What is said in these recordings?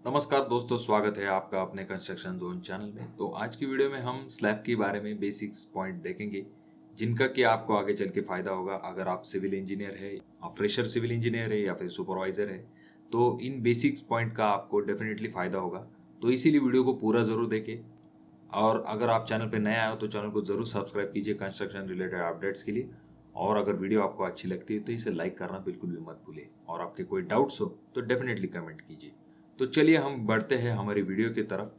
नमस्कार दोस्तों, स्वागत है आपका अपने कंस्ट्रक्शन जोन चैनल में। तो आज की वीडियो में हम स्लैब के बारे में बेसिक्स पॉइंट देखेंगे जिनका कि आपको आगे चल के फ़ायदा होगा। अगर आप सिविल इंजीनियर है, आप फ्रेशर सिविल इंजीनियर है या फिर सुपरवाइज़र है, तो इन बेसिक्स पॉइंट का आपको डेफिनेटली फ़ायदा होगा। तो इसीलिए वीडियो को पूरा ज़रूर देखें। और अगर आप चैनल पर नए आए हो तो चैनल को ज़रूर सब्सक्राइब कीजिए कंस्ट्रक्शन रिलेटेड अपडेट्स के लिए। और अगर वीडियो आपको अच्छी लगती है तो इसे लाइक करना बिल्कुल भी मत भूलिए। और आपके कोई डाउट्स हो तो डेफिनेटली कमेंट कीजिए। तो चलिए हम बढ़ते हैं हमारी वीडियो की तरफ।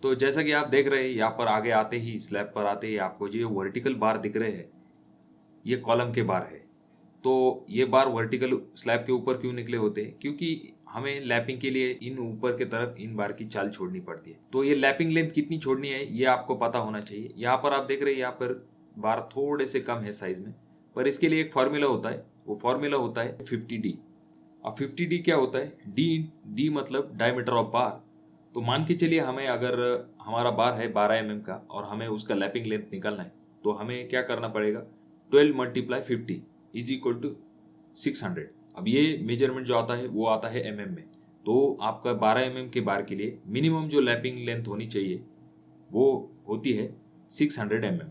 तो जैसा कि आप देख रहे हैं, यहाँ पर आगे आते ही स्लैब पर आते ही आपको जो वर्टिकल बार दिख रहे हैं, ये कॉलम के बार है। तो ये बार वर्टिकल स्लैब के ऊपर क्यों निकले होते हैं? क्योंकि हमें लैपिंग के लिए इन ऊपर की तरफ इन बार की चाल छोड़नी पड़ती है। तो ये लैपिंग लेंथ कितनी छोड़नी है ये आपको पता होना चाहिए। यहाँ पर आप देख रहे हैं, यहाँ पर बार थोड़े से कम है साइज में, पर इसके लिए एक फॉर्मूला होता है। वो फॉर्मूला होता है 50D। अब 50D क्या होता है? डी मतलब डायमीटर ऑफ बार। तो मान के चलिए हमें अगर हमारा बार है 12 mm का और हमें उसका लैपिंग लेंथ निकालना है, तो हमें क्या करना पड़ेगा? 12 × 50 = 600। अब ये मेजरमेंट जो आता है वो आता है mm में। तो आपका 12 mm के बार के लिए मिनिमम जो लैपिंग लेंथ होनी चाहिए वो होती है 600 mm।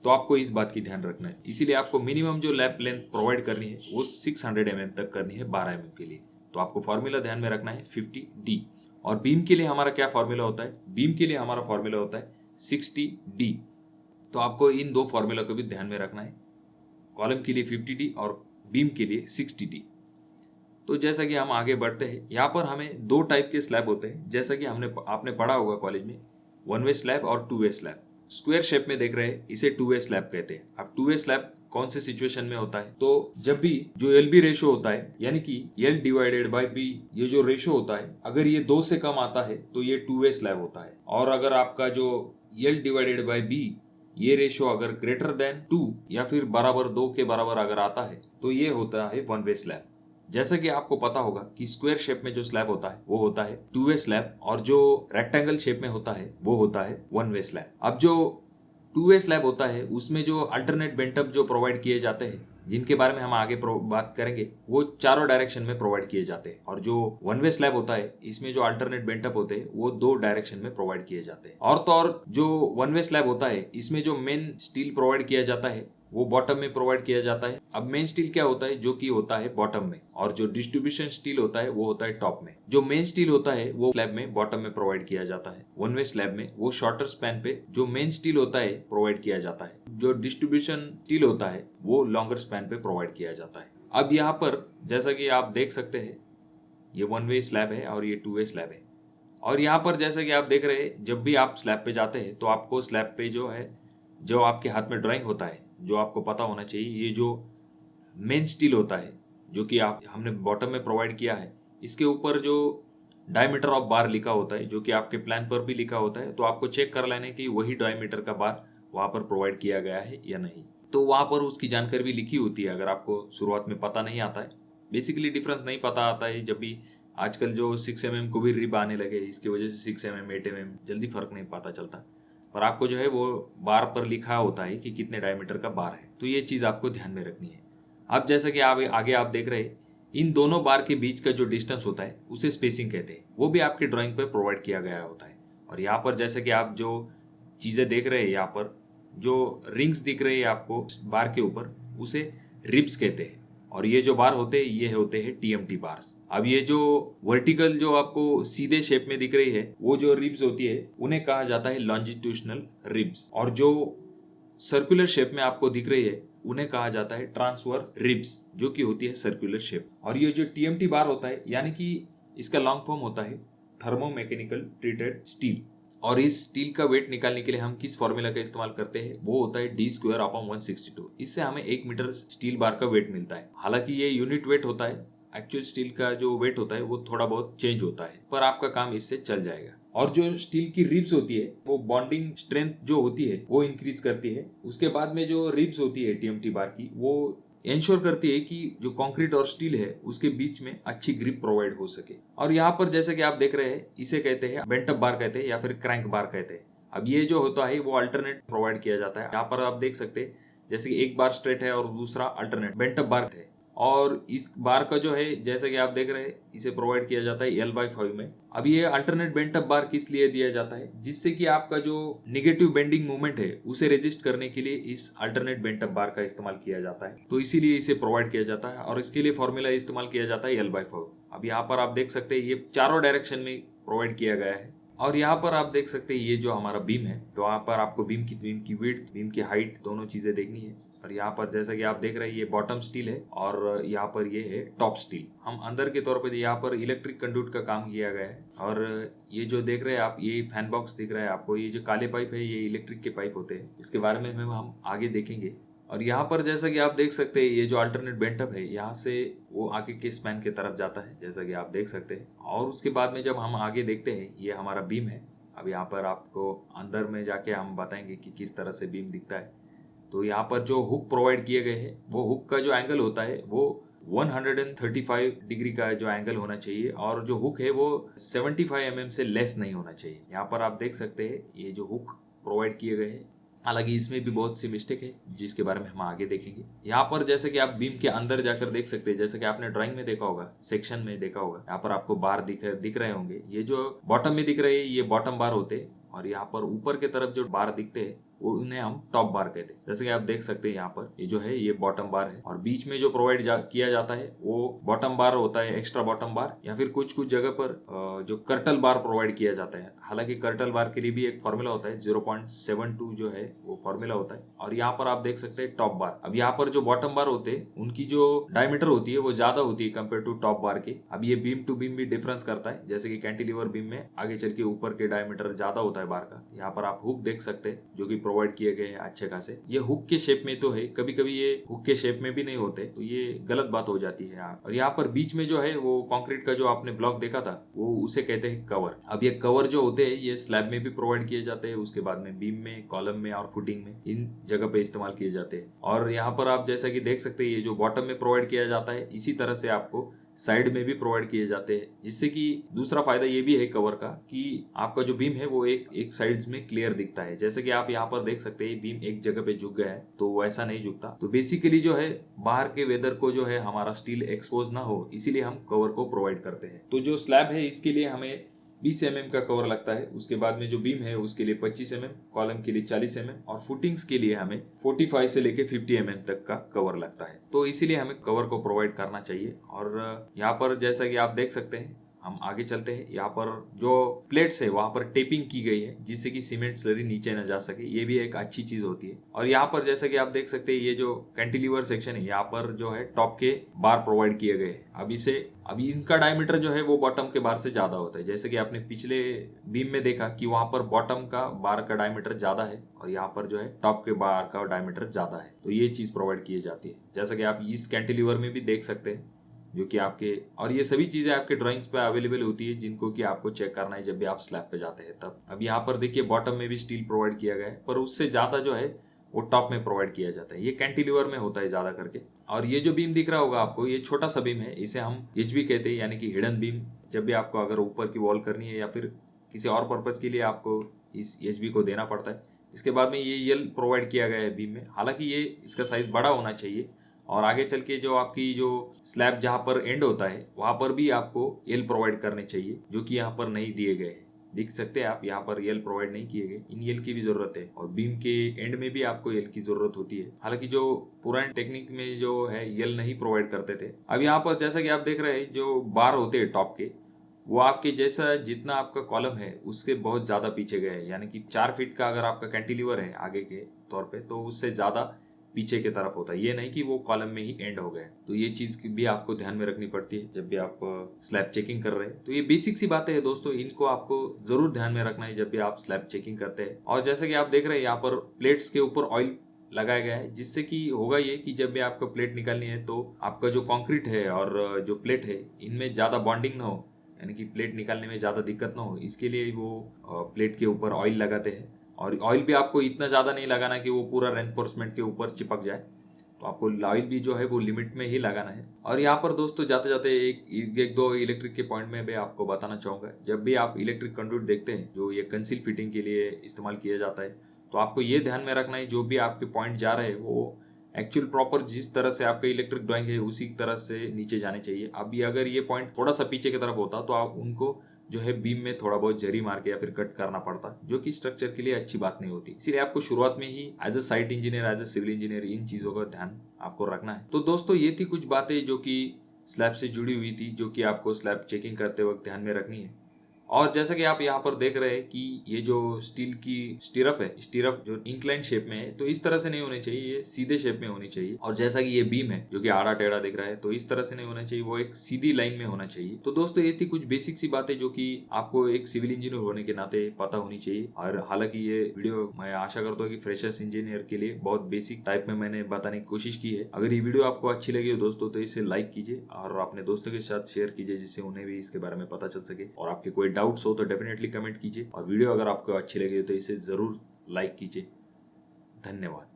तो आपको इस बात की ध्यान रखना है, इसीलिए आपको मिनिमम जो लैप लेंथ प्रोवाइड करनी है वो 600 mm तक करनी है 12 mm के लिए। तो आपको फॉर्मूला ध्यान में रखना है 50D। और बीम के लिए हमारा क्या फॉर्मूला होता है? बीम के लिए हमारा फॉर्मूला होता है 60D। तो आपको इन दो फॉर्मूला को भी ध्यान में रखना है, कॉलम के लिए 50D और बीम के लिए 60D। तो जैसा कि हम आगे बढ़ते हैं, यहाँ पर हमें दो टाइप के स्लैब होते हैं, जैसा कि आपने पढ़ा होगा कॉलेज में, 1 वे स्लैब और 2 वे स्लैब। स्क्वायर शेप में देख रहे हैं, इसे 2 वे स्लैब कहते हैं। अब 2 वे स्लैब कौन से सिचुएशन में होता है? तो जब भी जो एल बी रेशो होता है, यानी कि L/B, ये जो रेशो होता है, अगर ये 2 से कम आता है तो ये 2 वे स्लैब होता है। और अगर आपका जो L/B ये रेशो अगर ग्रेटर देन 2 या फिर बराबर 2 के बराबर अगर आता है तो ये होता है 1 वे स्लैब। जैसा कि आपको पता होगा कि स्क्वायर शेप में जो स्लैब होता है वो होता है 2 वे स्लैब, और जो रेक्टेंगल शेप में होता है वो होता है 1 वे स्लैब। अब जो 2 वे स्लैब होता है उसमें जो अल्टरनेट बेंटअप जो प्रोवाइड किए जाते हैं, जिनके बारे में हम आगे बात करेंगे, वो चारों डायरेक्शन में प्रोवाइड किए जाते हैं। और जो 1 वे स्लैब होता है इसमें जो अल्टरनेट बेंटअप होते हैं वो 2 डायरेक्शन में प्रोवाइड किए जाते हैं। और तो और जो 1 वे स्लैब होता है इसमें जो मेन स्टील प्रोवाइड किया जाता है वो बॉटम में प्रोवाइड किया जाता है। अब मेन स्टील क्या होता है? जो कि होता है बॉटम में, और जो डिस्ट्रीब्यूशन स्टील होता है वो होता है टॉप में। जो मेन स्टील होता है वो स्लैब में बॉटम में प्रोवाइड किया जाता है। 1 वे स्लैब में वो शॉर्टर स्पैन पे जो मेन स्टील होता है प्रोवाइड किया जाता है, जो डिस्ट्रीब्यूशन स्टील होता है वो लॉन्गर स्पैन पे प्रोवाइड किया जाता है। अब यहाँ पर जैसा कि आप देख सकते हैं, ये 1 वे स्लैब है और ये 2 वे स्लैब है। और यहाँ पर जैसा कि आप देख रहे हैं, जब भी आप स्लैब पे जाते हैं तो आपको स्लैब पे जो है, जो आपके हाथ में ड्राइंग होता है, जो आपको पता होना चाहिए, ये जो मेन स्टील होता है जो कि हमने बॉटम में प्रोवाइड किया है, इसके ऊपर जो डायमीटर ऑफ बार लिखा होता है, जो कि आपके प्लान पर भी लिखा होता है, तो आपको चेक कर लेना कि वही डायमीटर का बार वहाँ पर प्रोवाइड किया गया है या नहीं। तो वहाँ पर उसकी जानकारी भी लिखी होती है। अगर आपको शुरुआत में पता नहीं आता है, बेसिकली डिफरेंस नहीं पता आता है, जब भी आजकल जो 6 mm को भी रिब आने लगे, इसकी वजह से 6 mm 8 mm जल्दी फर्क नहीं पता चलता, पर आपको जो है वो बार पर लिखा होता है कि कितने डायमीटर का बार है। तो ये चीज़ आपको ध्यान में रखनी है। अब जैसा कि आगे आप देख रहे हैं, इन दोनों बार के बीच का जो डिस्टेंस होता है उसे स्पेसिंग कहते हैं। वो भी आपके ड्राइंग पर प्रोवाइड किया गया होता है। और यहाँ पर जैसे कि आप जो चीज़ें देख रहे हैं, यहाँ पर जो रिंग्स दिख रहे हैं आपको बार के ऊपर, उसे रिब्स कहते हैं। और ये जो बार होते हैं ये होते हैं TMT बार्स। अब ये जो वर्टिकल जो आपको सीधे शेप में दिख रही है, वो जो रिब्स होती है उन्हें कहा जाता है लॉन्जिट्यूशनल रिब्स। और जो सर्कुलर शेप में आपको दिख रही है उन्हें कहा जाता है ट्रांसवर्स रिब्स, जो कि होती है सर्कुलर शेप। और ये जो TMT बार होता है, यानी कि इसका लॉन्ग फॉर्म होता है थर्मोमैकेनिकल ट्रीटेड स्टील। और इस स्टील का वेट निकालने के लिए हम किस फॉर्मूला का इस्तेमाल करते हैं? वो होता है D²/162। इससे हमें 1 मीटर स्टील बार का वेट मिलता है। हालांकि ये यूनिट वेट होता है, एक्चुअल स्टील का जो वेट होता है वो थोड़ा बहुत चेंज होता है, पर आपका काम इससे चल जाएगा। और जो स्टील की रिब्स होती है वो बॉन्डिंग स्ट्रेंथ जो होती है वो इंक्रीज करती है। उसके बाद में जो रिब्स होती है TMT बार की, वो इंश्योर करती है कि जो कंक्रीट और स्टील है उसके बीच में अच्छी ग्रिप प्रोवाइड हो सके। और यहाँ पर जैसे कि आप देख रहे हैं, इसे कहते हैं बेंटअप बार कहते हैं या फिर क्रैंक बार कहते हैं। अब ये जो होता है वो अल्टरनेट प्रोवाइड किया जाता है। यहाँ पर आप देख सकते हैं जैसे कि एक बार स्ट्रेट है और दूसरा अल्टरनेट बेंटअप बार है। और इस बार का जो है जैसा कि आप देख रहे हैं इसे प्रोवाइड किया जाता है L/5 में। अब ये अल्टरनेट बेंट अप बार किस लिए दिया जाता है, जिससे कि आपका जो निगेटिव बेंडिंग मूवमेंट है उसे रेजिस्ट करने के लिए इस अल्टरनेट बेंट अप बार का इस्तेमाल किया जाता है, तो इसीलिए इसे प्रोवाइड किया जाता है और इसके लिए फॉर्मूला इस्तेमाल किया जाता है L/5। अब यहाँ पर आप देख सकते हैं ये चारों डायरेक्शन में प्रोवाइड किया गया है। और यहाँ पर आप देख सकते हैं ये जो हमारा बीम है, तो यहाँ पर आपको बीम की विड्थ, बीम की हाइट दोनों चीजें देखनी है। और यहाँ पर जैसा कि आप देख रहे हैं ये बॉटम स्टील है और यहाँ पर ये है टॉप स्टील। हम अंदर के तौर पर यहाँ पर इलेक्ट्रिक कंडक्ट का काम किया गया है। और ये जो देख रहे हैं आप, ये फैन बॉक्स दिख रहा है आपको, ये जो काले पाइप है ये इलेक्ट्रिक के पाइप होते हैं, इसके बारे में हम आगे देखेंगे। और यहाँ पर जैसा कि आप देख सकते हैं ये जो अल्टरनेट बेंटअप है यहाँ से वो आगे के स्पैन की तरफ जाता है, जैसा कि आप देख सकते हैं। और उसके बाद में जब हम आगे देखते हैं ये हमारा बीम है। अब यहाँ पर आपको अंदर में जाके हम बताएंगे कि किस तरह से बीम दिखता है। तो यहाँ पर जो हुक प्रोवाइड किए गए हैं वो हुक का जो एंगल होता है वो 135 डिग्री का जो एंगल होना चाहिए और जो हुक है वो 75 mm से लेस नहीं होना चाहिए। यहाँ पर आप देख सकते हैं ये जो हुक प्रोवाइड किए गए हैं, हालांकि इसमें भी बहुत सी मिस्टेक है जिसके बारे में हम आगे देखेंगे। यहाँ पर जैसे कि आप बीम के अंदर जाकर देख सकते हैं, जैसे कि आपने ड्राइंग में देखा होगा, सेक्शन में देखा होगा, यहाँ पर आपको बार दिख रहे होंगे। ये जो बॉटम में दिख रहे हैं ये बॉटम बार होते हैं और यहाँ पर ऊपर के तरफ जो बार दिखते हैं वो उन्हें हम टॉप बार कहते हैं। जैसे कि आप देख सकते हैं यहाँ पर ये जो है ये बॉटम बार है और बीच में जो प्रोवाइड किया जाता है वो बॉटम बार होता है, एक्स्ट्रा बॉटम बार, या फिर कुछ जगह पर जो कर्टल बार प्रोवाइड किया जाता है। हालांकि कर्टल बार के लिए भी एक फॉर्मूला होता है, 0.72 जो है वो फॉर्मूला होता है। और यहाँ पर आप देख सकते हैं टॉप बार। अब यहाँ पर जो बॉटम बार होते हैं उनकी जो डायमीटर होती है वो ज्यादा होती है कंपेयर टू टॉप बार के। अब ये बीम टू बीम भी डिफरेंस करता है, जैसे कि कैंटिलीवर बीम में आगे चल के ऊपर के डायमीटर ज्यादा होता है बार का। यहाँ पर आप हुक देख सकते हैं जो कि प्रोवाइड किए गए हैं अच्छे खासे। ये हुक के शेप में तो है, कभी कभी ये हुक के शेप में भी नहीं होते, तो ये गलत बात हो जाती है। और यहाँ पर बीच में जो है वो कंक्रीट का जो आपने ब्लॉक देखा था वो उसे कहते हैं कवर। अब ये कवर जो होते हैं ये स्लैब में भी प्रोवाइड किए जाते हैं, उसके बाद में बीम में, कॉलम में और फुटिंग में, इन जगह पे इस्तेमाल किए जाते हैं। और यहाँ पर आप जैसा कि देख सकते हैं ये जो बॉटम में प्रोवाइड किया जाता है इसी तरह से आपको साइड में भी प्रोवाइड किए जाते हैं, जिससे कि दूसरा फायदा ये भी है कवर का कि आपका जो बीम है वो एक साइड्स में क्लियर दिखता है। जैसे कि आप यहाँ पर देख सकते हैं बीम एक जगह पे झुक गया है तो वैसा नहीं झुकता। तो बेसिकली जो है बाहर के वेदर को जो है हमारा स्टील एक्सपोज ना हो, इसीलिए हम कवर को प्रोवाइड करते हैं। तो जो स्लैब है इसके लिए हमें 20 mm का कवर लगता है। उसके बाद में जो बीम है उसके लिए 25 mm, कॉलम के लिए 40 mm और फुटिंग्स के लिए हमें 45 से लेके 50 mm तक का कवर लगता है। तो इसीलिए हमें कवर को प्रोवाइड करना चाहिए। और यहाँ पर जैसा कि आप देख सकते हैं, हम आगे चलते हैं। यहाँ पर जो प्लेट्स है वहां पर टेपिंग की गई है जिससे कि सीमेंट स्लरी नीचे न जा सके, ये भी एक अच्छी चीज होती है। और यहाँ पर जैसा कि आप देख सकते हैं ये जो कैंटिलीवर सेक्शन है यहाँ पर जो है टॉप के बार प्रोवाइड किए गए हैं। अभी इनका डायमीटर जो है वो बॉटम के बार से ज्यादा होता है। जैसे कि आपने पिछले बीम में देखा कि वहां पर बॉटम का बार का डायमीटर ज्यादा है और यहाँ पर जो है टॉप के बार का डायमीटर ज्यादा है, तो ये चीज प्रोवाइड की जाती है। जैसा कि आप इस कैंटिलीवर में भी देख सकते हैं जो कि आपके, और ये सभी चीजें आपके ड्राइंग्स पे अवेलेबल होती है जिनको कि आपको चेक करना है जब भी आप स्लैब पे जाते हैं तब। अब यहाँ पर देखिए बॉटम में भी स्टील प्रोवाइड किया गया है, पर उससे ज्यादा जो है वो टॉप में प्रोवाइड किया जाता है। ये कैंटिलीवर में होता है ज्यादा करके। और ये जो बीम दिख रहा होगा आपको, ये छोटा सा बीम है, इसे हम HB कहते हैं, यानी कि हिडन बीम। जब भी आपको अगर ऊपर की वॉल करनी है या फिर किसी और पर्पज के लिए आपको इस HB को देना पड़ता है। इसके बाद में ये L प्रोवाइड किया गया है बीम में। हालांकि ये इसका साइज बड़ा होना चाहिए और आगे चल के जो आपकी जो स्लैब जहाँ पर एंड होता है वहां पर भी आपको L प्रोवाइड करने चाहिए, जो कि यहाँ पर नहीं दिए गए हैं। देख सकते हैं आप यहाँ पर L प्रोवाइड नहीं किए गए। इन L की भी जरूरत है और बीम के एंड में भी आपको L की जरूरत होती है। हालांकि जो पुराने टेक्निक में जो है L नहीं प्रोवाइड करते थे। अब यहाँ पर जैसा कि आप देख रहे हैं जो बार होते हैं टॉप के, वो आपके जैसा जितना आपका कॉलम है उसके बहुत ज्यादा पीछे गए, यानी कि 4 फीट का अगर आपका कैंटिलीवर है आगे के तौर पे तो उससे ज्यादा पीछे की तरफ होता है। ये नहीं कि वो कॉलम में ही एंड हो गए। तो ये चीज भी आपको ध्यान में रखनी पड़ती है जब भी आप स्लैब चेकिंग कर रहे हैं। तो ये बेसिक सी बातें हैं दोस्तों, इनको आपको जरूर ध्यान में रखना है जब भी आप स्लैब चेकिंग करते हैं। और जैसे कि आप देख रहे हैं यहाँ पर प्लेट्स के ऊपर ऑयल लगाया गया है, जिससे कि होगा ये कि जब भी आपको प्लेट निकालनी है तो आपका जो कंक्रीट है और जो प्लेट है इनमें ज्यादा बॉन्डिंग ना हो, यानी कि प्लेट निकालने में ज्यादा दिक्कत ना हो, इसके लिए वो प्लेट के ऊपर ऑयल लगाते हैं। और ऑयल भी आपको इतना ज़्यादा नहीं लगाना कि वो पूरा रेनफोर्समेंट के ऊपर चिपक जाए, तो आपको ऑयल भी जो है वो लिमिट में ही लगाना है। और यहाँ पर दोस्तों जाते जाते एक दो इलेक्ट्रिक के पॉइंट में भी आपको बताना चाहूँगा। जब भी आप इलेक्ट्रिक कंडक्ट देखते हैं जो ये कंसील फिटिंग के लिए इस्तेमाल किया जाता है, तो आपको ये ध्यान में रखना है जो भी आपके पॉइंट जा रहे हैं वो एक्चुअल प्रॉपर जिस तरह से आपका इलेक्ट्रिक ड्राइंग है उसी तरह से नीचे जाने चाहिए। अभी अगर ये पॉइंट थोड़ा सा पीछे की तरफ होता तो आप उनको जो है बीम में थोड़ा बहुत जरी मार के या फिर कट करना पड़ता, जो कि स्ट्रक्चर के लिए अच्छी बात नहीं होती। इसीलिए आपको शुरुआत में ही as a site engineer, as a civil engineer इन चीजों का ध्यान आपको रखना है। तो दोस्तों ये थी कुछ बातें जो कि स्लैब से जुड़ी हुई थी, जो कि आपको स्लैब चेकिंग करते वक्त ध्यान में रखनी है। और जैसा कि आप यहाँ पर देख रहे हैं कि ये जो स्टील की स्टीरअप है, स्टीरअप जो इंक्लाइन शेप में है, तो इस तरह से नहीं होनी चाहिए, ये सीधे शेप में होनी चाहिए। और जैसा कि ये बीम है जो कि आड़ा टेढ़ा दिख रहा है, तो इस तरह से नहीं होना चाहिए, वो एक सीधी लाइन में होना चाहिए। तो दोस्तों ये थी कुछ बेसिक सी बातें जो कि आपको एक सिविल इंजीनियर होने के नाते पता होनी चाहिए। और हालांकि ये वीडियो मैं आशा करता हूँ कि फ्रेशर्स इंजीनियर के लिए बहुत बेसिक टाइप में मैंने बताने की कोशिश की है। अगर ये वीडियो आपको अच्छी लगी हो दोस्तों तो इसे लाइक कीजिए और अपने दोस्तों के साथ शेयर कीजिए, जिससे उन्हें भी इसके बारे में पता चल सके। और आपके कोई डाउट्स हो तो डेफिनेटली कमेंट कीजिए, और वीडियो अगर आपको अच्छी लगी तो इसे जरूर लाइक कीजिए। धन्यवाद।